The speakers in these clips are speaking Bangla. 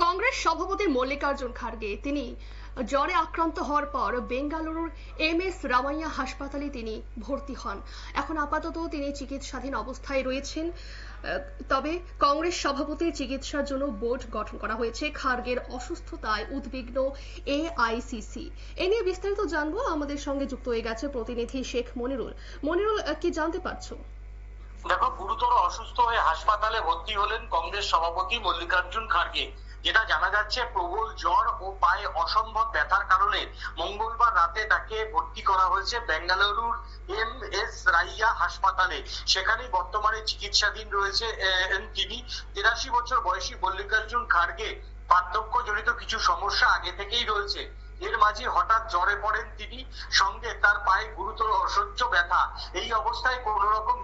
কংগ্রেস সভাপতি মল্লিকার্জুন খার্গে তিনি জ্বরে আক্রান্ত হওয়ার পর বেঙ্গালুরুর এমএস রামাইয়া হাসপাতালে তিনি ভর্তি হন। এখন আপাতত তিনি চিকিৎসাধীন অবস্থায় রয়েছেন। তবে কংগ্রেস সভাপতির চিকিৎসার জন্য বোর্ড গঠন করা হয়েছে। খার্গের অসুস্থতায় উদ্বিগ্ন এআইসিসি। এ নিয়ে বিস্তারিত জানবো। আমাদের সঙ্গে যুক্ত হয়ে গেছে প্রতিনিধি শেখ মনিরুল। মনিরুল, কি জানতে পারছো? দেখো, গুরুতর অসুস্থ হয়ে হাসপাতালে ভর্তি হলেন কংগ্রেস সভাপতি মল্লিকার্জুন খার্গে। যেটা জানা যাচ্ছে, প্রবল জ্বর ও পায়ে অসম্ভব ব্যথার কারণে মঙ্গলবার রাতে তাকে ভর্তি করা হয়েছে বেঙ্গালুরুর এমএস রাইয়া হাসপাতালে। সেখানেই বর্তমানে চিকিৎসাধীন রয়েছে তিনি। 83 বছর বয়সী মল্লিকার্জুন খার্গে বার্ধক্য জনিত কিছু সমস্যা আগে থেকেই রয়েছে। এর মাঝে হঠাৎ জ্বরে পড়েন তিনি, সঙ্গে তার পায়ে গুরুতর অসহ্য ব্যথা। এই অবস্থায় কোন রকম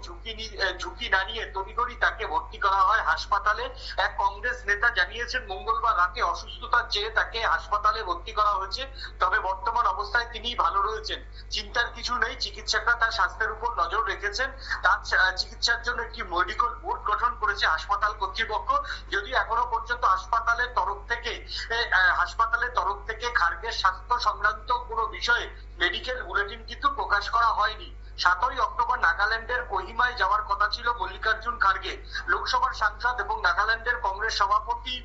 ঝুঁকি না নিয়ে তড়িঘড়ি তাকে ভর্তি করা হয় হাসপাতালে। এক কংগ্রেস নেতা জানিয়েছেন, মঙ্গলবার রাতে অসুস্থতার চেয়ে তাকে হাসপাতালে ভর্তি করা হয়েছে। তবে বর্তমান অবস্থায় তিনি ভালো রয়েছেন, চিন্তার কিছু নেই। চিকিৎসকরা তার স্বাস্থ্যের উপর নজর রেখেছেন। তার চিকিৎসার জন্য একটি মেডিকেল বোর্ড গঠন করেছে হাসপাতাল কর্তৃপক্ষ। যদিও এখনো পর্যন্ত হাসপাতালের তরফ থেকে খার্গের স্বাস্থ্য সংক্রান্ত কোনো বিষয়ে মেডিকেল বুলেটিন কিন্তু প্রকাশ করা হয়নি। 7ই অক্টোবর নাগাল্যান্ডের কোহিমায় যাওয়ার কথা ছিল মল্লিকার্জুন খার্গে। লোকসভার সাংসদ এবং নাগাল্যান্ডের কংগ্রেস সভাপতি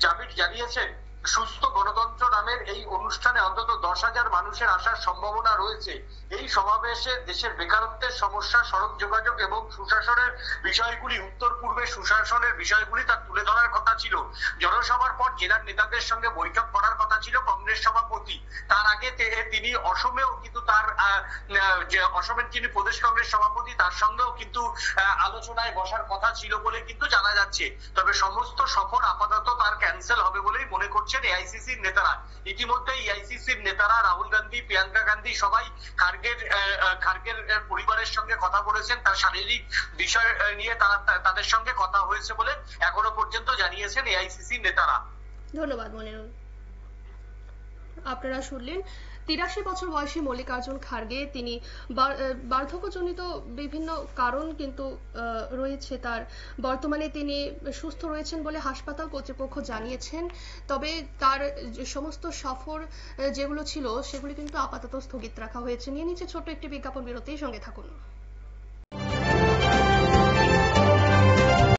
জামিট জানিয়েছেন, সুস্থ গণতন্ত্র নামের এই অনুষ্ঠানে অন্তত 10,000 মানুষের আসার সম্ভাবনা রয়েছে। এই সমাবেশে দেশের বেকারত্বের সমস্যা, সড়ক যোগাযোগ এবং সুশাসনের বিষয়গুলি, উত্তর পূর্বে সুশাসনের বিষয়গুলি তার তুলে ধরার কথা ছিল। জনসভার পর জেলার নেতাদের সঙ্গে বৈঠক করার কথা ছিল কংগ্রেস সভাপতি। তার আগে তিনি অসমেও কিন্তু অসমের যিনি প্রদেশ কংগ্রেস সভাপতি, তার সঙ্গেও কিন্তু আলোচনায় বসার কথা ছিল বলে কিন্তু জানা যাচ্ছে। তবে সমস্ত সফর আপাতত তার ক্যান্সেল হবে বলেই মনে করছেন এআইসিসির নেতারা। ইতিমধ্যে এআইসিসির নেতারা রাহুল গান্ধী, প্রিয়াঙ্কা গান্ধী সবাই খার্গের পরিবারের সঙ্গে কথা বলেছেন। তার শারীরিক বিষয় নিয়ে তাদের সঙ্গে কথা হয়েছে বলে এখনো পর্যন্ত জানিয়েছেন এআইসিসির নেতারা। ধন্যবাদ মনিরুল। আপনারা শুনলেন 83 বছর বয়সী মল্লিকার্জুন খার্গে। তিনি বার্ধক্যজনিত বিভিন্ন কারণ কিন্তু রয়েছে তার। বর্তমানে তিনি সুস্থ রয়েছেন বলে হাসপাতাল কর্তৃপক্ষ জানিয়েছেন। তবে তার সমস্ত সফর যেগুলো ছিল সেগুলি কিন্তু আপাতত স্থগিত রাখা হয়েছে। নিয়ে নিচ্ছে ছোট্ট একটি বিজ্ঞাপন বিরতির সঙ্গে থাকুন।